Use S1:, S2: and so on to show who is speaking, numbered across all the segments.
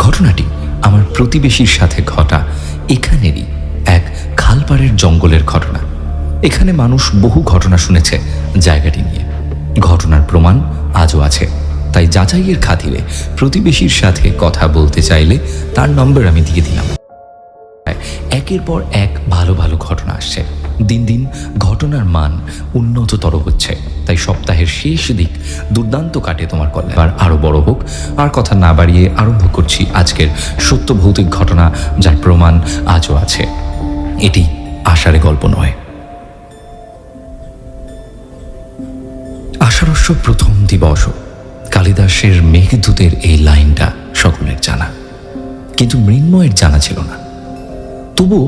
S1: ঘটনাটি আমার প্রতিবেশীর সাথে ঘটা এখানেরই এক খালপাড়ের জঙ্গলের ঘটনা। এখানে মানুষ বহু ঘটনা শুনেছে জায়গাটি নিয়ে। ঘটনার প্রমাণ আজও আছে, তাই যাচাইয়ের খাতিরে প্রতিবেশীর সাথে কথা বলতে চাইলে তার নম্বর আমি দিয়ে দিলাম। একের পর এক ভালো ভালো ঘটনা আসছে। দিন দিন ঘটনার মান উন্নততর হচ্ছে, তাই সপ্তাহের শেষ দিক দুর্দান্ত কাটে তোমার কল্যাণ আরও বড় হোক। আর কথা না বাড়িয়ে আরম্ভ করছি আজকের সত্য ভৌতিক ঘটনা, যার প্রমাণ আজও আছে। এটি আষাঢ়ে গল্প নয়। আষাঢ়স্য প্রথম দিবস, কালিদাসের মেঘদূতের এই লাইনটা সকলের জানা, কিন্তু মৃন্ময়ের জানা ছিল না। তবু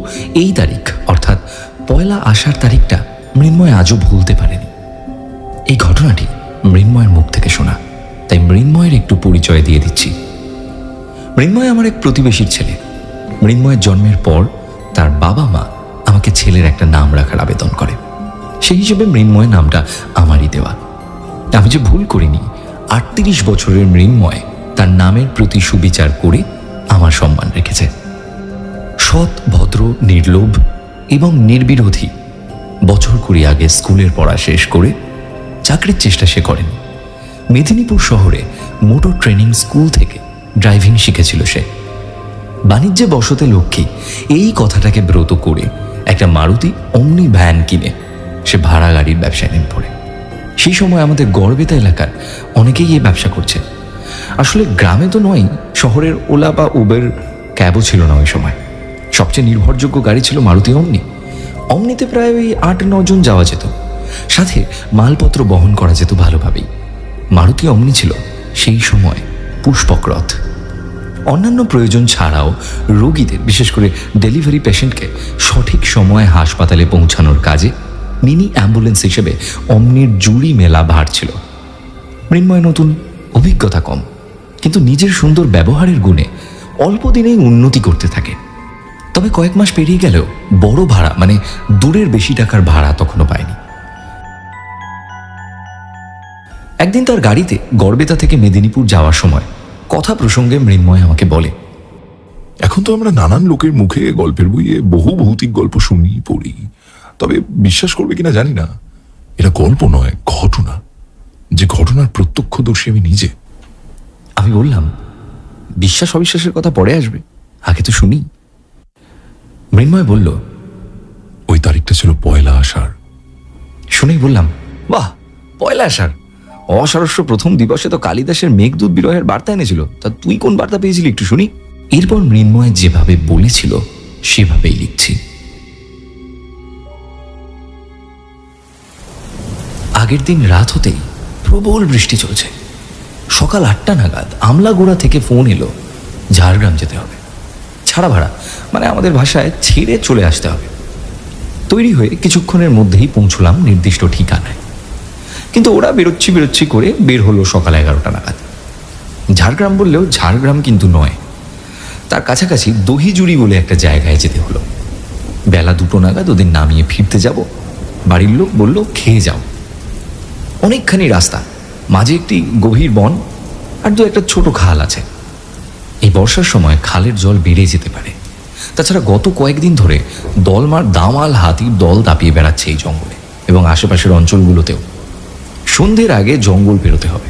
S1: এই তারিখ অর্থাৎ পয়লা আষাঢ় তারিখটা মৃন্ময় আজও ভুলতে পারেনি। এই ঘটনাটি মৃন্ময়ের মুখ থেকে শোনা, তাই মৃন্ময়ের একটু পরিচয় দিয়ে দিচ্ছি। মৃন্ময় আমার এক প্রতিবেশীর ছেলে। মৃন্ময়ের জন্মের পর তার বাবা মা আমাকে ছেলের একটা নাম রাখার আবেদন করে। সেই হিসেবে মৃন্ময় নামটা আমারই দেওয়া। আমি যে ভুল করিনি, 38 বছরের মৃন্ময় তার নামের প্রতি সুবিচার করে আমার সম্মান রেখেছে। সৎ, ভদ্র, নির্লোভ এবং নির্বিরোধী। বছর 20 আগে স্কুলের পড়া শেষ করে চাকরির চেষ্টা সে করেনি। মেদিনীপুর শহরে মোটর ট্রেনিং স্কুল থেকে ড্রাইভিং শিখেছিল সে। বাণিজ্যে বসতে লক্ষ্মী এই কথাটাকে ব্রত করে একটা মারুতি অমনি ভ্যান কিনে সে ভাড়া গাড়ির ব্যবসায় নেমে পড়ে। সেই সময় আমাদের গড়বেতা এলাকার অনেকেই এই ব্যবসা করছে। আসলে গ্রামে তো নয়, শহরের ওলা বা উবের ক্যাবও ছিল না ওই সময়। সবচেয়ে নির্ভরযোগ্য গাড়ি ছিল মারুতি অমনি। অমনিতে প্রায় ওই 8-9 জন যাওয়া যেত, সাথে মালপত্র বহন করা যেত ভালোভাবেই। মারুতি অমনি ছিল সেই সময় পুষ্পক রথ। অন্যান্য প্রয়োজন ছাড়াও রোগীদের, বিশেষ করে ডেলিভারি পেশেন্টকে সঠিক সময়ে হাসপাতালে পৌঁছানোর কাজে মিনি অ্যাম্বুলেন্স হিসেবে অমনির জুড়ি মেলা ভার ছিল। মৃন্ময় নতুন, অভিজ্ঞতা কম, কিন্তু নিজের সুন্দর ব্যবহারের গুণে অল্প দিনেই উন্নতি করতে থাকে। তবে কয়েক মাস পেরিয়ে গেলেও বড় ভাড়া, মানে দূরের বেশি টাকার ভাড়া তখনও পায়নি। একদিন তার গাড়িতে গড়বেতা থেকে মেদিনীপুর যাওয়ার সময় কথা প্রসঙ্গে মৃন্ময় আমাকে বলে,
S2: এখন তো আমরা নানান লোকের মুখে গল্পের বইয়ে বহু ভৌতিক গল্প শুনি, পড়ি, তবে বিশ্বাস করবে কিনা জানি না, এটা গল্প নয়, ঘটনা। যে ঘটনার প্রত্যক্ষদর্শী আমি নিজে।
S1: আমি বললাম, বিশ্বাস অবিশ্বাসের কথা পরে আসবে, আগে তো শুনি। মৃন্ময় বলল,
S2: ওই তারিখটা ছিল পয়লা আষাঢ়।
S1: শুনেই বললাম, বাহ, পয়লা আষাঢ়! অষাঢ়স্য প্রথম দিবসে তো কালিদাসের মেঘদূত বিরহের বার্তা এনেছিল, তা তুই কোন বার্তা পেয়েছিলি একটু শুনি। এরপর মৃন্ময় যেভাবে বলেছিল সেভাবেই লিখছি। আগের দিন রাত হতেই প্রবল বৃষ্টি চলছে। সকাল 8টা নাগাদ আমলাগোড়া থেকে ফোন এলো, ঝাড়গ্রাম যেতে হবে। ছাড়া ভাড়া, মানে আমাদের ভাষায় ছেড়ে চলে আসতে হবে। তৈরি হয়ে কিছুক্ষণের মধ্যেই পৌঁছলাম নির্দিষ্ট ঠিকানায়। কিন্তু ওরা বেরোচ্ছি করে বের হলো সকাল 11টা নাগাদ। ঝাড়গ্রাম বললেও ঝাড়গ্রাম কিন্তু নয়, তার কাছাকাছি দহিজুড়ি বলে একটা জায়গায় যেতে হলো। বেলা 2টো নাগাদ ওদের নামিয়ে ফিরতে যাব। বাড়ির লোক বলল, খেয়ে যাও। অনেকখানি রাস্তা, মাঝে একটি গভীর বন আর একটা ছোট খাল আছে। এই বর্ষার সময় খালের জল বেড়ে যেতে পারে। তাছাড়া গত কয়েকদিন ধরে দামাল হাতির দল দাপিয়ে বেড়াচ্ছে এই জঙ্গলে এবং আশেপাশের অঞ্চলগুলোতেও। সন্ধ্যের আগে জঙ্গল পেরোতে হবে,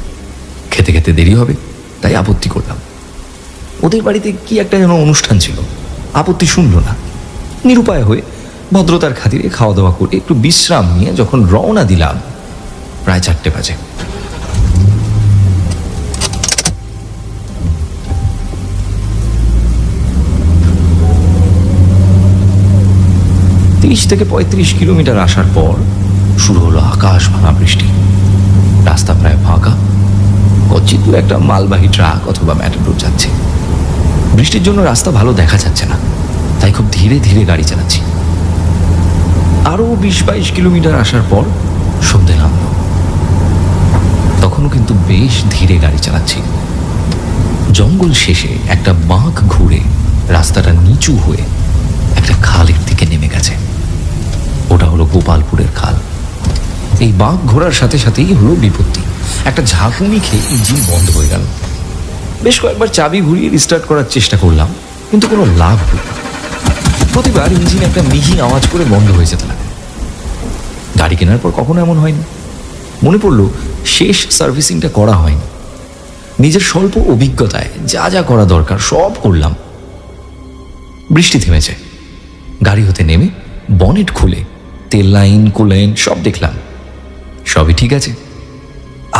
S1: খেতে খেতে দেরি হবে, তাই আপত্তি করলাম। ওদের বাড়িতে কি একটা যেন অনুষ্ঠান ছিল, আপত্তি শুনল না। নিরুপায় হয়ে ভদ্রতার খাতিরে খাওয়া দাওয়া করে একটু বিশ্রাম নিয়ে যখন রওনা দিলাম, প্রায় 4টে বাজে। 30 থেকে 35 কিলোমিটার আসার পর শুরু হলো আকাশ ভাঙা বৃষ্টি। রাস্তা প্রায় ফাঁকা, কচ্ছিত একটা মালবাহী ট্রাক অথবা ম্যাটাডোর যাচ্ছে। বৃষ্টির জন্য রাস্তা ভালো দেখা যাচ্ছে না, তাই খুব ধীরে ধীরে গাড়ি চালাচ্ছি। আরও 20-22 কিলোমিটার আসার পর সন্ধে নামল। তখনও কিন্তু বেশ ধীরে গাড়ি চালাচ্ছি। জঙ্গল শেষে একটা বাঁক ঘুরে রাস্তাটা নিচু হয়ে একটা খালের দিকে নেমে গেছে। ওটা হলো গোপালপুরের খাল। এই বাঁক ঘোরার সাথে সাথেই হলো বিপত্তি। একটা ঝাঁকুনি খেয়ে ইঞ্জিন বন্ধ হয়ে গেল। বেশ কয়েকবার চাবি ঘুরিয়ে রিস্টার্ট করার চেষ্টা করলাম, কিন্তু কোনো লাভ হল না। প্রতিবার ইঞ্জিন একটা মিহি আওয়াজ করে বন্ধ হয়ে যেতে লাগে। গাড়ি কেনার পর কখনো এমন হয়নি। মনে পড়ল শেষ সার্ভিসিংটা করা হয়নি। নিজের স্বল্প অভিজ্ঞতায় যা যা করা দরকার সব করলাম। বৃষ্টি থেমেছে। গাড়ি হতে নেমে বনেট খুলে তেল লাইন কুলেন সব দেখলাম, সবই ঠিক আছে।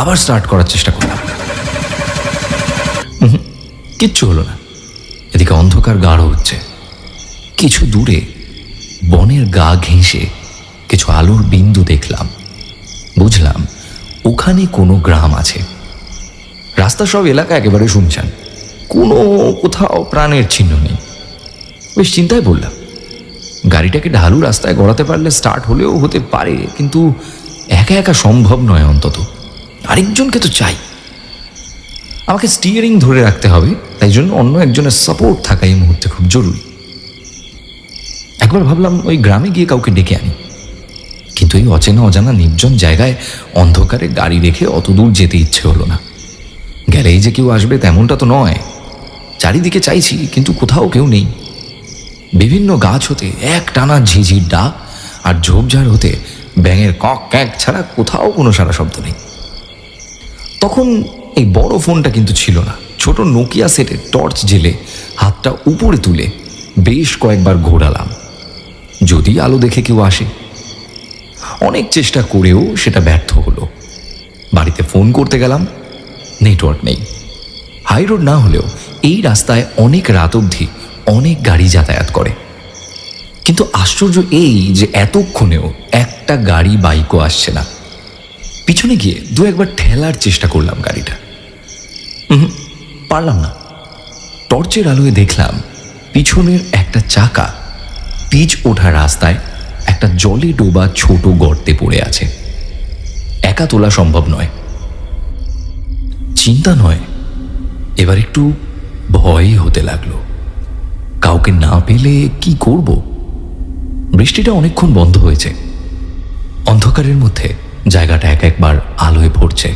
S1: আবার স্টার্ট করার চেষ্টা করলাম, কিচ্ছু হলো না। এদিকে অন্ধকার গাঢ় হচ্ছে। কিছু দূরে বনের গা ঘেঁষে কিছু আলোর বিন্দু দেখলাম। বুঝলাম ওখানে কোনো গ্রাম আছে। রাস্তা সব এলাকা একেবারে শুনছেন, কোথাও প্রাণের চিহ্ন নেই। বেশ চিন্তায় পড়লাম। গাড়িটাকে ঢালু রাস্তায় গড়াতে পারলে স্টার্ট হলেও হতে পারে, কিন্তু একা একা সম্ভব নয়। অন্তত আরেকজনকে তো চাই। আমাকে স্টিয়ারিং ধরে রাখতে হবে, তাই জন্য অন্য একজনের সাপোর্ট থাকা এই মুহূর্তে খুব জরুরি। একবার ভাবলাম ওই গ্রামে গিয়ে কাউকে ডেকে আনি, কিন্তু এই অচেনা অজানা নির্জন জায়গায় অন্ধকারে গাড়ি রেখে অত দূর যেতে ইচ্ছে হলো না। গেলেই যে কেউ আসবে তেমনটা তো নয়। চারিদিকে চাইছি, কিন্তু কোথাও কেউ নেই। বিভিন্ন গাছ হতে এক টানা ঝিঝির ডাক, আর ঝোপঝাড় হতে ব্যাঙের কক ক্যাক ছাড়া কোথাও কোনো সারা শব্দ নেই। তখন এই বড় ফোনটা কিন্তু ছিল না। ছোট নোকিয়া সেটের টর্চ জেলে হাতটা উপরে তুলে বেশ কয়েকবার ঘোরালাম, যদি আলো দেখে কেউ আসে। অনেক চেষ্টা করেও সেটা ব্যর্থ হলো। বাড়িতে ফোন করতে গেলাম, নেটওয়ার্ক নেই। হাই রোড না হলেও এই রাস্তায় অনেক রাত অবধি অনেক গাড়ি যাতায়াত করে, কিন্তু আশ্চর্য এই যে এতক্ষণেও একটা গাড়ি বাইকও আসছে না। পিছনে গিয়ে দু একবার ঠেলার চেষ্টা করলাম গাড়িটা, পারলাম না। টর্চের আলোয় দেখলাম পিছনের একটা চাকা পিচ ওঠা রাস্তায় একটা জলে ডোবা ছোট গর্তে পড়ে আছে। একা তোলা সম্ভব নয়। চিন্তা নয়, এবার একটু ভয় হতে লাগলো। কাউকে না পেলে কি করব? বৃষ্টিটা অনেকক্ষণ বন্ধ হয়েছে। অন্ধকারের মধ্যে জায়গাটা এক একবার আলোয় ভরছে।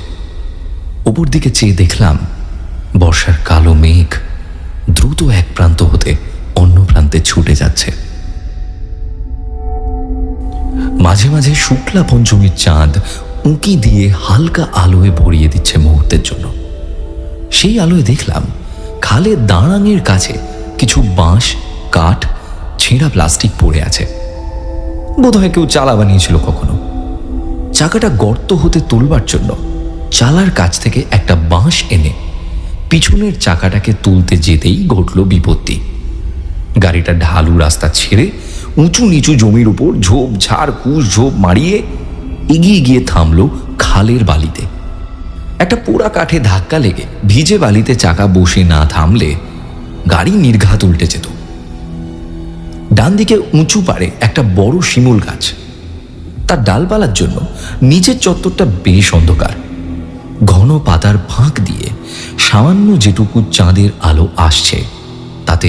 S1: উপর দিকে চেয়ে দেখলাম বর্ষার কালো মেঘ দ্রুত এক প্রান্ত হতে অন্য প্রান্তে ছুটে যাচ্ছে। মাঝে মাঝে শুক্লা পঞ্চমীর চাঁদ উঁকি দিয়ে হালকা আলোয় ভরিয়ে দিচ্ছে মুহূর্তের জন্য। সেই আলোয় দেখলাম খালের দাঁড়াঙের কাছে কিছু বাঁশ, কাঠ, ছেঁড়া প্লাস্টিক পড়ে আছে। বোধহয় কেউ চালা বানিয়েছিল কখনো। চাকাটা গর্ত হতে তুলবার জন্য চালার কাছ থেকে একটা বাঁশ এনে পিছনের চাকাটাকে তুলতে যেতেই ঘটল বিপত্তি। গাড়িটা ঢালু রাস্তা ছেড়ে উঁচু নিচু জমির উপর ঝোপ ঝাড় কুশ ঝোপ মারিয়ে এগিয়ে গিয়ে থামল খালের বালিতে। একটা পোড়া কাঠে ধাক্কা লেগে ভিজে বালিতে চাকা বসে না থামলে গাড়ি নির্ঘাত উল্টে যেত। ডান দিকে উঁচু পাড়ে একটা বড় শিমুল গাছ। তার ডালপালার জন্য নিচের চত্বরটা বেশ অন্ধকার। ঘন পাতার ফাঁক দিয়ে সামান্য যেটুকু চাঁদের আলো আসছে, তাতে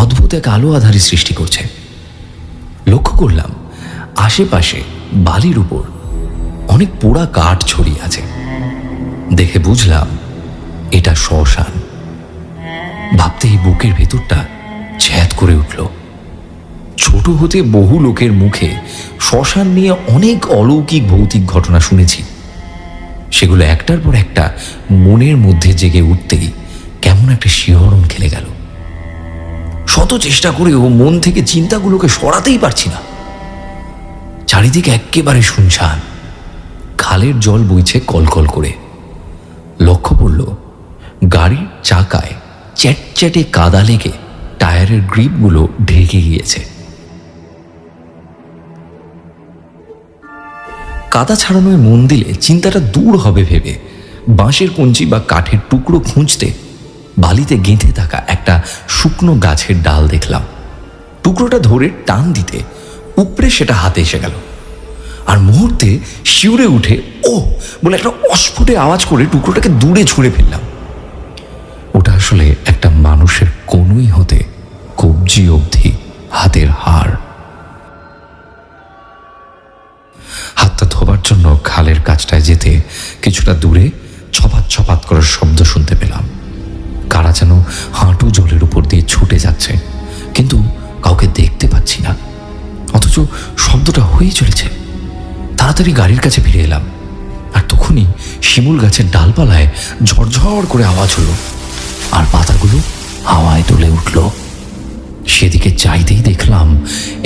S1: অদ্ভুত এক আলো আধারি সৃষ্টি করছে। লক্ষ্য করলাম আশেপাশে বালির উপর অনেক পোড়া কাঠ ছড়িয়ে আছে। দেখে বুঝলাম এটা শ্মশান। ভাবতেই বুকের ভেতরটা ছ্যাদ করে উঠল। ছোট হতে বহু লোকের মুখে শ্মশান নিয়ে অনেক অলৌকিক ভৌতিক ঘটনা শুনেছি। সেগুলো একটার পর একটা মনের মধ্যে জেগে উঠতেই কেমন একটা শিহরণ খেলে গেল। শত চেষ্টা করেও মন থেকে চিন্তাগুলোকে সরাতেই পারছি না। চারিদিকে একেবারে শুনশান। খালের জল বইছে কলকল করে। লক্ষ্য পড়ল গাড়ির চাকায় চ্যাটচ্যাটে কাদা লেগে টায়ারের গ্রিপগুলো ঢেকে গিয়েছে। কাদা ছাড়ানোয় মন দিলে চিন্তাটা দূর হবে ভেবে বাঁশের কঞ্চি বা কাঠের টুকরো খুঁজতে বালিতে গেঁথে থাকা একটা শুকনো গাছের ডাল দেখলাম। টুকরোটা ধরে টান দিতে উপরে সেটা হাতে এসে গেল, আর মুহূর্তে শিউরে উঠে ও বলে একটা অস্ফুটে আওয়াজ করে টুকরোটাকে দূরে ছুঁড়ে ফেললাম। ওটা আসলে একটা মানুষের কনুই হতে কবজি অবধি হাতের হাড়। হাতটা ধোবার জন্য খালের কাছটায় যেতে কিছুটা দূরে ছপাত ছপাত করার শব্দ শুনতে পেলাম। বাঁচানো হাঁটু জলের উপর দিয়ে ছুটে যাচ্ছে, কিন্তু কাউকে দেখতে পাচ্ছি না। অথচ শব্দটা হয়েই চলেছে। তাড়াতাড়ি গাড়ির কাছে ফিরে এলাম, আর তখনই শিমুল গাছের ডালপালায় ঝরঝর করে আওয়াজ হলো, আর পাতাগুলো হাওয়ায় দুলে উঠল। সেদিকে চাইতেই দেখলাম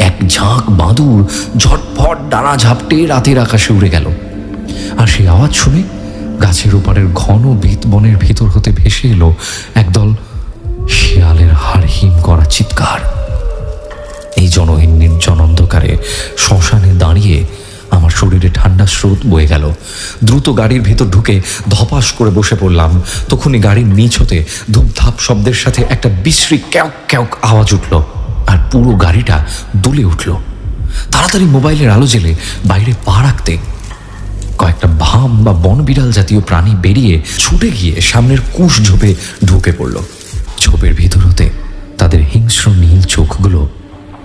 S1: এক ঝাঁক বাদুড় ঝটফট ডানা ঝাপটে রাতের আকাশে উড়ে গেল। আর সেই আওয়াজ শুনে গাছের ওপারের ঘন বেত বনের ভেতর হতে ভেসে এলো একদল শিয়ালের হাড় হিম করা চিৎকার। এই জনহীন নির্জন অন্ধকারে শ্মশানে দাঁড়িয়ে আমার শরীরে ঠান্ডা স্রোত বয়ে গেল। দ্রুত গাড়ির ভেতর ঢুকে ধপাস করে বসে পড়লাম। তখনই গাড়ির নিচ হতে ধূপধাপ শব্দের সাথে একটা বিশ্রী ক্যাওক ক্যাওক আওয়াজ উঠল, আর পুরো গাড়িটা দুলে উঠল। তাড়াতাড়ি মোবাইলের আলো জ্বেলে বাইরে পা রাখতে কয়েকটা ভাম বা বনবিড়াল জাতীয় প্রাণী বেরিয়ে ছুটে গিয়ে সামনের কুশ ঝোপে ঢুকে পড়ল। ঝোপের ভিতর হতে তাদের হিংস্র নীল চোখগুলো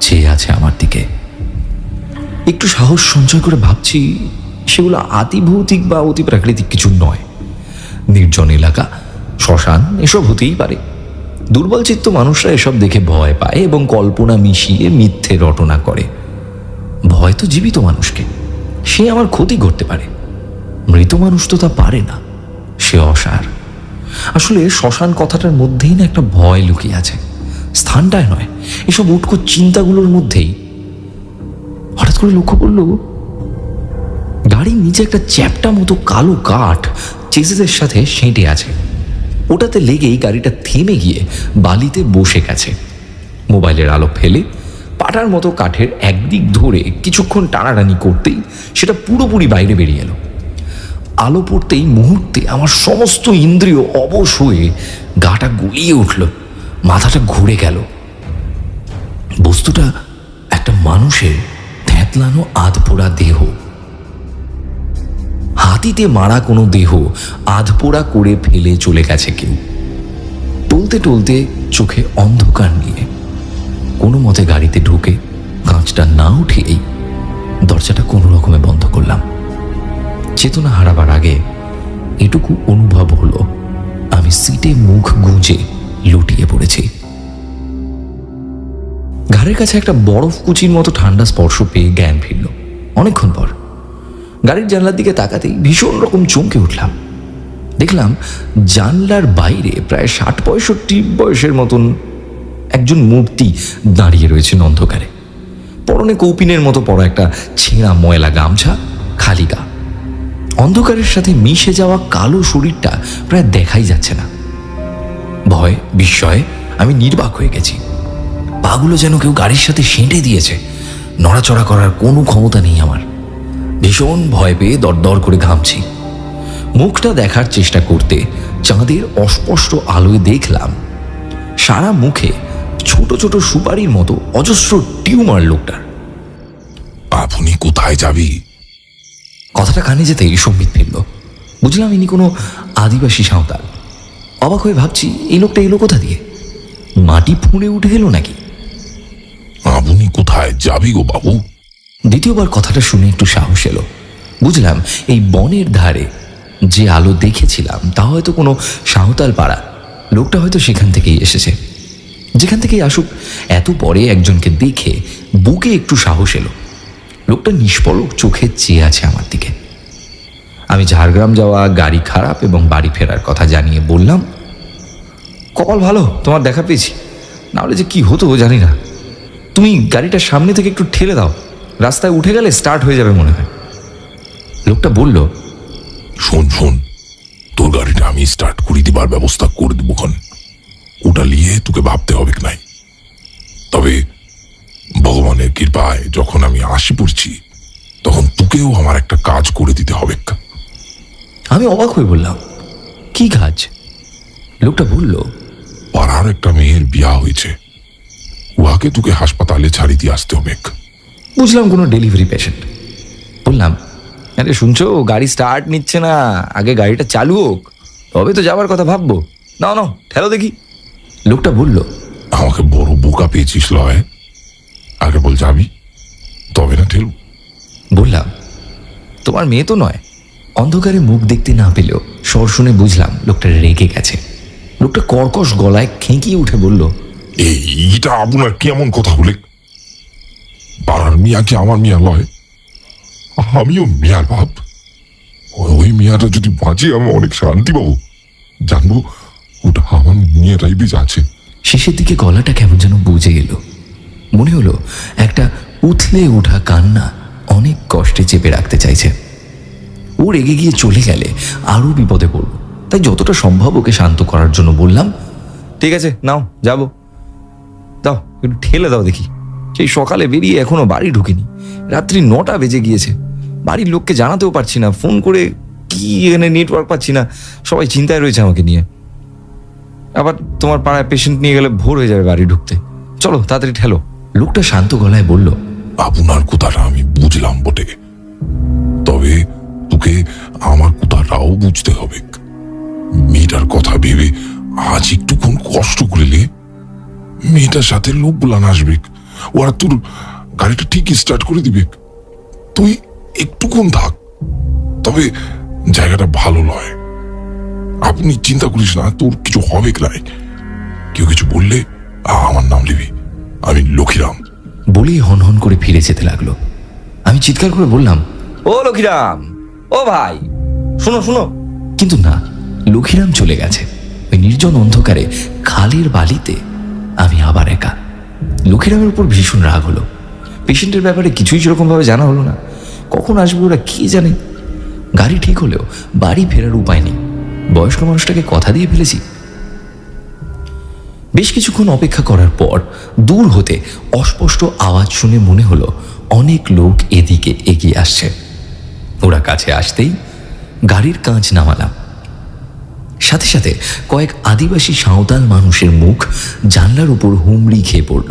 S1: চেয়ে আছে আমার দিকে। একটু সাহস সঞ্চয় করে ভাবছি সেগুলো আতিভৌতিক বা অতি প্রাকৃতিক কিছু নয়। নির্জন এলাকা, শ্মশান, এসব হতেই পারে। দুর্বল চিত্ত মানুষরা এসব দেখে ভয় পায় এবং কল্পনা মিশিয়ে মিথ্যে রটনা করে। ভয় তো জীবিত মানুষকে, সে আমার ক্ষতি করতে পারে। মৃত মানুষ তো তা পারে না, সে অসার। আসলে শ্মশান কথাটার মধ্যেই না একটা ভয় লুকিয়ে আছে, স্থানটায় নয়, এসব উটকো চিন্তাগুলোর মধ্যেই। হঠাৎ করে লক্ষ্য করলো গাড়ির নিচে একটা চ্যাপ্টা মতো কালো কাঠ চেসিসের সাথে সেঁটে আছে। ওটাতে লেগেই গাড়িটা থেমে গিয়ে বালিতে বসে গেছে। মোবাইলের আলো ফেলে পাটার মতো কাঠের একদিক ধরে কিছুক্ষণ টানাটানি করতেই সেটা পুরোপুরি বাইরে বেরিয়ে এলো। আলো পড়তেই মুহূর্তে আমার সমস্ত ইন্দ্রিয় অবশ হয়ে গাটা গুলিয়ে উঠল, মাথাটা ঘুরে গেল। বস্তুটা একটা মানুষের থ্যাতলানো আধপোড়া দেহ, হাতিতে মারা কোনো দেহ আধপোড়া করে ফেলে চলে গেছে কেউ। টলতে টলতে চোখে অন্ধকার নিয়ে কোনো মতে গাড়িতে ঢুকে কাঁচটা না উঠেই দরজাটা কোনো রকমে বন্ধ করলাম। চেতনা হারাবার আগে এটুকু অনুভব হলো আমি সিটে মুখ গুঁজে লুটিয়ে পড়েছি। ঘাড়ের কাছে একটা বরফ কুচির মতো ঠান্ডা স্পর্শ পেয়ে জ্ঞান ফিরল অনেকক্ষণ পর। গাড়ির জানলার দিকে তাকাতেই ভীষণ রকম চমকে উঠলাম। দেখলাম জানলার বাইরে প্রায় 60-65 বয়সের মতন একজন মূর্তি দাঁড়িয়ে রয়েছেন অন্ধকারে। পরনে কৌপিনের মতো পড়া একটা ছেঁড়া ময়লা গামছা, খালি গা। অন্ধকারের সাথে মিশে যাওয়া কালো শরীরটা প্রায় দেখাই যাচ্ছে না। ভয় বিস্ময়ে আমি নির্বাক হয়ে গেছি। পাগুলো যেন কেউ গাড়ির সাথে সেঁটে দিয়েছে, নড়াচড়া করার কোনো ক্ষমতা নেই আমার। ভীষণ ভয় পেয়ে দরদর করে ঘামছি। মুখটা দেখার চেষ্টা করতে চাঁদের অস্পষ্ট আলোয় দেখলাম সারা মুখে ছোট ছোট সুপারির মতো অজস্র টিউমার লোকটার।
S2: আপনি কোথায় যাবি?
S1: কথাটা কানে যেতেই সম্বিত ফিরল। বুঝলাম ইনি কোনো আদিবাসী সাঁওতাল। অবাক হয়ে ভাবছি এই লোকটা এলো কোথা দিয়ে? মাটি ফুঁড়ে উঠে এলো নাকি?
S2: আপনি কোথায় যাবি গো বাবু?
S1: দ্বিতীয়বার কথাটা শুনে একটু সাহস এলো। বুঝলাম এই বনের ধারে যে আলো দেখেছিলাম তা হয়তো কোনো সাঁওতাল পাড়া। লোকটা হয়তো সেখান থেকেই এসেছে। যেখান থেকেই আসুক, এত পরে একজনকে দেখে বুকে একটু সাহস এলো। লোকটা নিষ্পলক চোখে চেয়ে আছে আমার দিকে। আমি ঝাড়গ্রাম যাওয়া, গাড়ি খারাপ এবং বাড়ি ফেরার কথা জানিয়ে বললাম, কপাল ভালো তোমার দেখা পেয়েছি, নাহলে যে কি হতো জানি না। তুমি গাড়িটা সামনে থেকে একটু ঠেলে দাও, রাস্তায় উঠে গেলে স্টার্ট হয়ে যাবে মনে হয়। লোকটা বলল,
S2: শোন শোন, তোর গাড়িটা আমি স্টার্ট করে দিবার ব্যবস্থা করে দেবো খন। ওটা নিয়ে তোকে ভাবতে হবে নাই। তবে ভগবানের কৃপায় যখন আমি আসি পড়ছি তখন তোকেও আমার একটা কাজ করে দিতে হবে।
S1: আমি অবাক হয়ে বললাম, কি কাজ? লোকটা বলল,
S2: পাড়ার একটা মেয়ের বিয়া হয়েছে, উহাকে তোকে হাসপাতালে ছাড়ি দিয়ে আসতে হবে।
S1: বুঝলাম কোনো ডেলিভারি পেশেন্ট। বললাম, আরে শুনছো, গাড়ি স্টার্ট নিচ্ছে না, আগে গাড়িটা চালু হোক, তবে তো যাবার কথা ভাববো। নাও নাও ঠেলো দেখি। লোকটা বলল,
S2: আমাকে বড় বোকা পেয়েছিস লয়, আগে বল যাবি তবে না ঠেলু।
S1: বললাম, তোমার মেয়ে তো নয়। অন্ধকারে মুখ দেখতে না পেলেও স্বর শুনে বুঝলাম লোকটা রেগে গেছে। লোকটা কর্কশ গলায় খেঁকিয়ে উঠে বলল,
S2: এইটা আপনার কেমন কথা বলে? পাড়ার মিয়া কি আমার মিয়া লয়? আমিও মিয়ার বাপ। ওই মিয়াটা যদি বাঁচে আমি অনেক শান্তি পাবো। জানবো ওটা আমার মিয়াটাই বেঁচে আছে।
S1: শেষের দিকে গলাটা কেমন যেন বুঝে এলো। মনে হলো একটা উথলে ওঠা কান্না অনেক কষ্টে চেপে রাখতে চাইছে। ও রেগে গিয়ে চলে গেলে আরো বিপদে পড়ব, তাই যতটা সম্ভব ওকে শান্ত করার জন্য বললাম, ঠিক আছে নাও যাবো, দাও একটু ঠেলে দাও দেখি। সেই সকালে বেরিয়ে এখনো বাড়ি ঢুকিনি, রাত্রি 9টা বেজে গিয়েছে। বাড়ির লোককে জানাতেও পারছি না, ফোন করে কি এখানে নেটওয়ার্ক পাচ্ছি না, সবাই চিন্তায় রয়েছে আমাকে নিয়ে। আবার তোমার পাড়ায় পেশেন্ট নিয়ে গেলে ভোর হয়ে যাবে বাড়ি ঢুকতে, চলো তাড়াতাড়ি ঠেলো। লোকটা শান্ত গলায় বলল,
S2: আপনার কথাটা আমি বুঝলাম বটে, তবে তোকে আমার কথাটাও বুঝতে হবে। মেয়েটার কথা ভেবে আজ একটুক্ষণ কষ্ট করলে মেয়েটার সাথে লোকগুলান আসবে, ওরা তোর গাড়িটা ঠিক স্টার্ট করে দিবে। তুই একটুক্ষণ থাক, তবে জায়গাটা ভালো নয়। আপনি চিন্তা করিস না, তোর কিছু হবে নাই। কেউ কিছু বললে আমার নাম নিবি, আমি লক্ষীরাম।
S1: বলেই হন হন করে ফিরে যেতে লাগলো। আমি চিৎকার করে বললাম, ও লক্ষীরাম, ও ভাই শোনো শোনো। কিন্তু না, লক্ষীরাম চলে গেছে। ওই নির্জন অন্ধকারে খালের বালিতে আমি আবার একা। লক্ষীরামের উপর ভীষণ রাগ হলো। পেশেন্টের ব্যাপারে কিছুই সেরকমভাবে জানা হলো না, কখন আসবে ওরা কে জানে। গাড়ি ঠিক হলেও বাড়ি ফেরার উপায় নেই, বয়স্ক মানুষটাকে কথা দিয়ে ফেলেছি। বেশ কিছুক্ষণ অপেক্ষা করার পর দূর হতে অস্পষ্ট আওয়াজ শুনে মনে হলো অনেক লোক এদিকে এগিয়ে আসছে। ওরা কাছে আসতেই গাড়ির কাঁচ নামালাম। সাথে সাথে কয়েক আদিবাসী সাঁওতাল মানুষের মুখ জানলার উপর হুমড়ি খেয়ে পড়ল।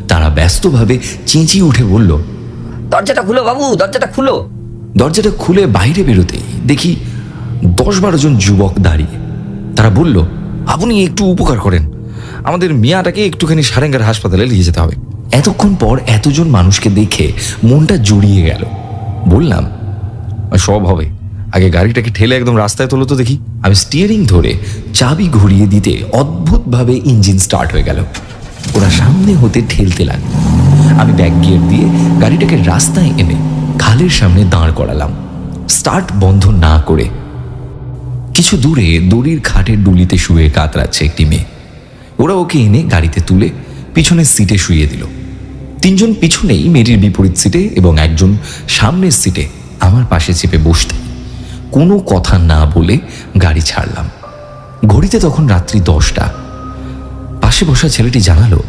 S1: তারা ব্যস্তভাবে চেঁচিয়ে উঠে বলল, দরজাটা খুলো বাবু, দরজাটা খুলো। দরজাটা খুলে বাইরে বেরোতেই দেখি 10-12 জন যুবক দাঁড়িয়ে। তারা বলল, আপনি একটু উপকার করেন, আমাদের মিয়াটাকে একটুখানি সারেঙ্গার হাসপাতালে নিয়ে যেতে হবে। এতক্ষণ পর এতজন মানুষকে দেখে মনটা জুড়িয়ে গেল। বললাম, সব হবে, আগে গাড়িটাকে ঠেলে একদম রাস্তায় তোলো তো দেখি। আমি স্টিয়ারিং ধরে চাবি ঘুরিয়ে দিতে অদ্ভুতভাবে ইঞ্জিন স্টার্ট হয়ে গেল। ওরা সামনে হতে ঠেলতে লাগলো। আমি ব্যাক গিয়ার দিয়ে গাড়িটাকে রাস্তায় এনে খালের সামনে দাঁড় করালাম, স্টার্ট বন্ধ না করে। কিছু দূরে দড়ির খাটের ডুলিতে শুয়ে কাতরাচ্ছে একটি মেয়ে। ওরা ওকে এনে গাড়িতে তুলে পিছনের সিটে শুইয়ে দিল। 3 জন পিছনেই মেয়েটির বিপরীত সিটে এবং একজন সামনের সিটে আমার পাশে চেপে বসতে কোনো কথা না বলে গাড়ি ছাড়লাম। ঘড়িতে তখন রাত্রি 10টা। পাশে বসা ছেলেটি জানালো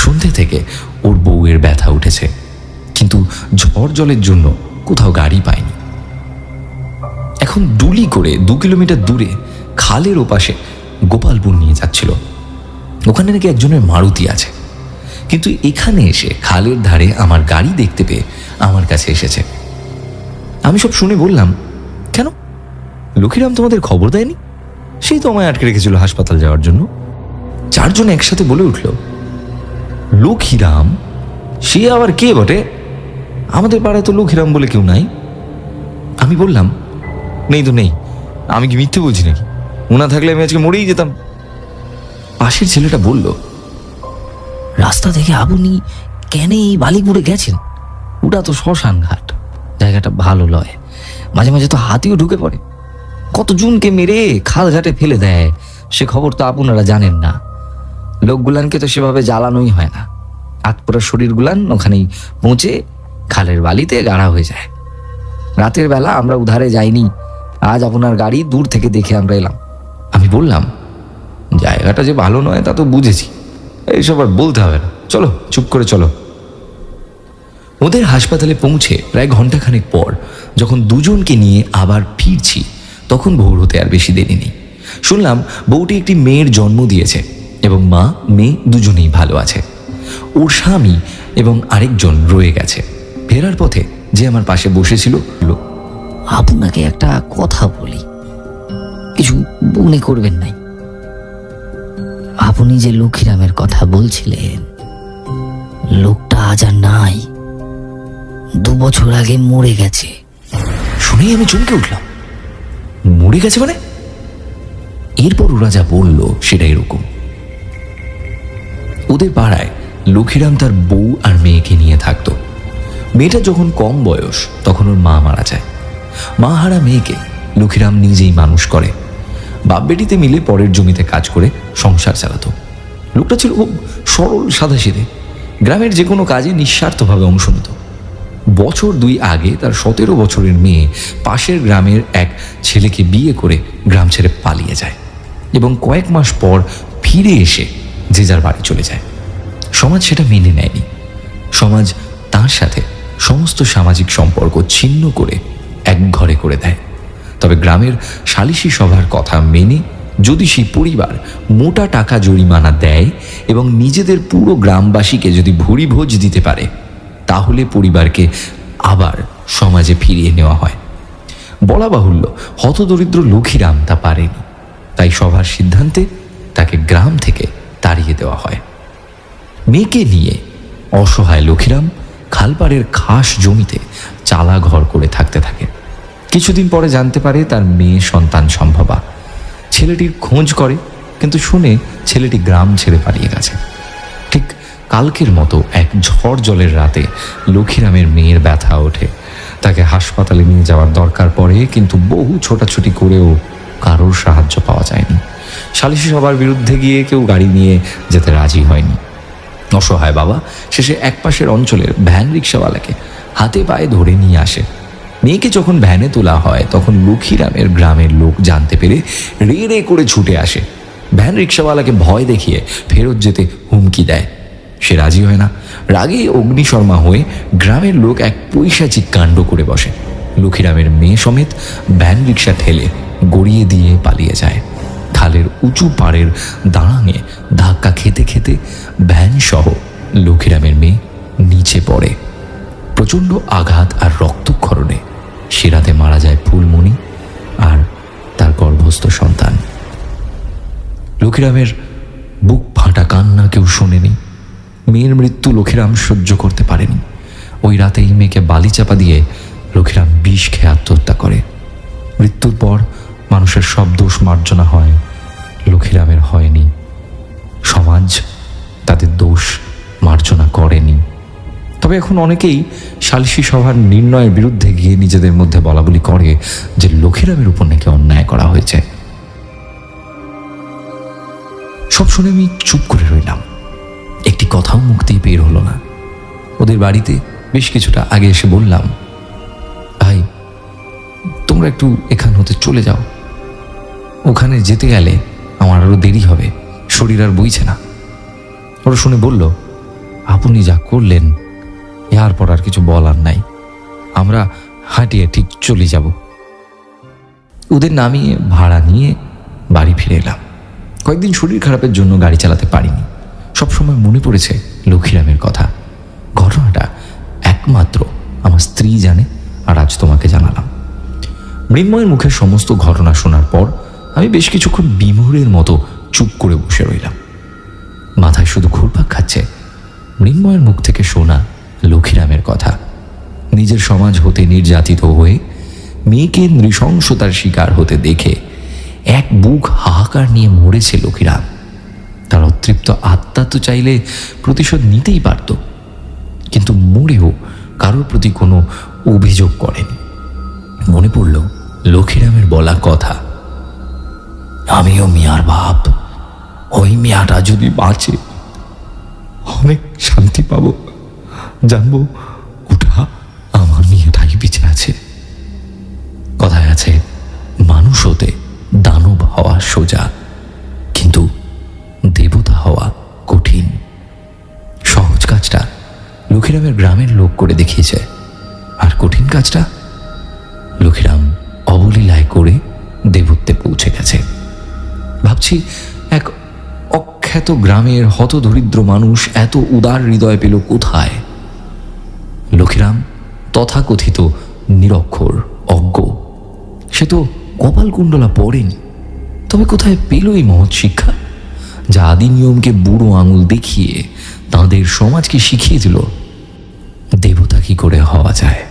S1: সন্ধ্যে থেকে ওর বউয়ের ব্যথা উঠেছে, কিন্তু ঝড় জলের জন্য কোথাও গাড়ি পায়নি। এখন ডুলি করে 2 কিলোমিটার দূরে খালের ওপাশে গোপালপুর নিয়ে যাচ্ছিল। ওখানে নাকি একজনের মারুতি আছে, কিন্তু এখানে এসে খালের ধারে আমার গাড়ি দেখতে পেয়ে আমার কাছে এসেছে। আমি সব শুনে বললাম, কেন লক্ষীরাম তোমাদের খবর দেয়নি? সেই তো আমায় আটকে রেখেছিল হাসপাতাল যাওয়ার জন্য। 4 জন একসাথে বলে উঠল, লক্ষীরাম? সে আবার কে বটে? আমাদের পাড়ায় তো লক্ষীরাম বলে কেউ নাই। আমি বললাম, নেই তো নেই, আমি কি মিথ্যে বলছি নাকি? ওনা থাকলে আমি আজকে মরেই যেতাম। পাশের ছেলেটা বলল, রাস্তা থেকে আপনি কেন এই বালিপুরে গেছেন? ওটা তো শ্মশান ঘাট, জায়গাটা ভালো লয়, মাঝে মাঝে তো হাতিও ঢুকে পড়ে, কত জনকে মেরে খাল ঘাটে ফেলে দেয়, সে খবর তো আপনারা জানেন না। লোকগুলানকে তো সেভাবে জ্বালানোই হয় না, আতপোড়া শরীরগুলান ওখানেই পৌঁছে খালের বালিতে গাড়া হয়ে যায়। রাতের বেলা আমরা উধারে যাইনি, আজ আপনার গাড়ি দূর থেকে দেখে আমরা এলাম। আমি বললাম, জায়গাটা যে ভালো নয় তা তো বুঝেছি, এইসব আর বলতে হবে না, চলো চুপ করে চলো। ওদের হাসপাতালে পৌঁছে প্রায় ঘন্টাখানেক পর যখন 2 জনকে নিয়ে আবার ফিরছি, তখন ভোর হতে আর বেশি দেরি নেই। শুনলাম বউটি একটি মেয়ের জন্ম দিয়েছে এবং মা মেয়ে দুজনেই ভালো আছে। ওর স্বামী এবং আরেকজন রয়ে গেছে। ফেরার পথে যে আমার পাশে বসেছিল, আপনাকে একটা কথা বলি, কিছু মনে করবেন নাই। আপনি যে লক্ষীরামের কথা বলছিলেন, লোকটা আজ আর নাই, 2 বছর আগে মরে গেছে। শুনেই আমি চমকে উঠলাম, মরে গেছে মানে? এরপর ওরা যা বলল সেটা এরকম। ওদের পাড়ায় লক্ষ্মীরাম তার বউ আর মেয়েকে নিয়ে থাকতো। মেয়েটা যখন কম বয়স তখন ওর মা মারা যায়। মা হারা মেয়েকে লক্ষ্মীরাম নিজেই মানুষ করে। বাপ বেটিতে মিলে পরের জমিতে কাজ করে সংসার চালাতো। লোকটা ছিল খুব সরল সাদাসিধে, গ্রামের যে কোনো কাজে নিঃস্বার্থভাবে অংশ নিত। বছর 2 আগে তার 17 বছরের মেয়ে পাশের গ্রামের এক ছেলেকে বিয়ে করে গ্রাম ছেড়ে পালিয়ে যায় এবং কয়েক মাস পর ফিরে এসে যে যার বাড়ি চলে যায়। সমাজ সেটা মেনে নেয়নি। সমাজ তার সাথে সমস্ত সামাজিক সম্পর্ক ছিন্ন করে এক ঘরে করে দেয়। তবে গ্রামের সালিশি সভার কথা মেনে যদি সেই পরিবার মোটা টাকা জরিমানা দেয় এবং নিজেদের পুরো গ্রামবাসীকে যদি ভুরিভোজ দিতে পারে, তাহলে পরিবারকে আবার সমাজে ফিরিয়ে নেওয়া হয়। বলা বাহুল্য, হতদরিদ্র লক্ষ্মীরাম তা পারেনি, তাই সভার সিদ্ধান্তে তাকে গ্রাম থেকে তাড়িয়ে দেওয়া হয়। মেয়েকে নিয়ে অসহায় লক্ষ্মীরাম খালপাড়ের খাস জমিতে চালা ঘর করে থাকতে থাকে। কিছুদিন পরে জানতে পারে তার মেয়ে সন্তান সম্ভবা। ছেলেটির খোঁজ করে, কিন্তু শুনে ছেলেটি গ্রাম ছেড়ে পালিয়ে গেছে। ঠিক কালকের মতো এক ঝড় জলের রাতে লক্ষ্মীরামের মেয়ের ব্যথা ওঠে। তাকে হাসপাতালে নিয়ে যাওয়ার দরকার পড়ে, কিন্তু বহু ছোটাছুটি করেও কারোর সাহায্য পাওয়া যায়নি। সালিশি সবার বিরুদ্ধে গিয়ে কেউ গাড়ি নিয়ে যেতে রাজি হয়নি। অসহায় বাবা শেষে একপাশের অঞ্চলের ভ্যান রিক্সাওয়ালাকে হাতে পায়ে ধরে নিয়ে আসে। মেয়েকে যখন ভ্যানে তোলা হয় তখন লক্ষ্মীরামের গ্রামের লোক জানতে পেরে রে রে করে ছুটে আসে। ভ্যান রিক্সাওয়ালাকে ভয় দেখিয়ে ফেরত যেতে হুমকি দেয়। সে রাজি হয় না। রাগে অগ্নিশর্মা হয়ে গ্রামের লোক এক পৈশাচিক কাণ্ড করে বসে। লক্ষ্মীরামের মেয়ে সমেত ভ্যান রিক্সা ঠেলে গড়িয়ে দিয়ে পালিয়ে যায়। খালের উঁচু পাড়ের দাঁড়াঙে ধাক্কা খেতে খেতে ভ্যান সহ লক্ষ্মীরামের মেয়ে নিচে পড়ে। প্রচণ্ড আঘাত আর রক্তক্ষরণে সে রাতে মারা যায় ফুলমণি আর তার গর্ভস্থ সন্তান। লক্ষ্মীরামের বুক ফাটা কান্না কেউ শোনেনি। মেয়ের মৃত্যু লক্ষ্মীরাম সহ্য করতে পারেনি। ওই রাতেই মেয়েকে বালি চাপা দিয়ে লক্ষ্মীরাম বিষ খেয়ে আত্মহত্যা করে। মৃত্যুর পর মানুষের সব দোষ মার্জনা হয়, লক্ষ্মীরামের হয়নি। সমাজ তাদের দোষ মার্জনা করেনি। তবে এখন অনেকেই সালিশি সভার নির্ণয়ের বিরুদ্ধে গিয়ে নিজেদের মধ্যে বলাবলি করে যে লক্ষ্মীরামের উপর নাকি অন্যায় করা হয়েছে। সব শুনে আমি চুপ করে রইলাম। একটি কথাও মুখ দিয়ে বের হলো না। ওদের বাড়িতে বেশ কিছুটা আগে এসে বললাম, ভাই তোমরা একটু এখান হতে চলে যাও, ওখানে যেতে গেলে আমার আরো দেরি হবে, শরীর আর বইছে না। ওরা শুনে বলল, আপনি যা করলেন এরপর আর কিছু বলার নাই, আমরা হাঁটিয়ে ঠিক চলে যাব। ওদের নামিয়ে ভাড়া নিয়ে বাড়ি ফিরে এলাম। কয়েকদিন শরীর খারাপের জন্য গাড়ি চালাতে পারিনি। সবসময় মনে পড়েছে লক্ষ্মীরামের কথা। ঘটনাটা একমাত্র আমার স্ত্রী জানে, আর আজ তোমাকে জানালাম। মৃন্ময়ের মুখে সমস্ত ঘটনা শোনার পর আমি বেশ কিছুক্ষণ বিমূঢ়ের মতো চুপ করে বসে রইলাম। মাথায় শুধু ঘুরপাক খাচ্ছে মৃন্ময়ের মুখ থেকে শোনা লক্ষ্মীরামের কথা। নিজের সমাজ হতে নির্যাতিত হয়ে মেয়েকে নৃশংসতার শিকার হতে দেখে এক বুক হাহাকার নিয়ে মরেছে লক্ষ্মীরাম। তার অতৃপ্ত আত্মা তো চাইলে প্রতিশোধ নিতেই পারত, কিন্তু মরেও কারোর প্রতি কোনো অভিযোগ করেনি। মনে পড়ল লক্ষ্মীরামের বলা কথা, আমিও মিয়ার বাপ, ওই মিয়াটা যদি বাঁচে অনেক শান্তি পাবো, জানবো ওটা আমার মেয়েটাই বেঁচে আছে। কথায় আছে, মানুষ হতে দানব হওয়া সোজা, কিন্তু দেবতা হওয়া কঠিন। সহজ কাজটা লক্ষ্মীরামের গ্রামের লোক করে দেখিয়েছে, আর কঠিন কাজটা লক্ষ্মীরাম অবলীলায় করে দেবত্বে পৌঁছে গেছে। ভাবছি এক অখ্যাত গ্রামের হতদরিদ্র মানুষ এত উদার হৃদয় পেল কোথায়? লক্ষ্মীরাম তথাকথিত নিরক্ষর অজ্ঞ, সে তো কপালকুণ্ডলা পড়েনি, তবে কোথায় পেল এই মহৎ শিক্ষা যা আদি নিয়মকে বুড়ো আঙুল দেখিয়ে তাঁদের সমাজকে শিখিয়ে দিল দেবতা কি করে হওয়া যায়।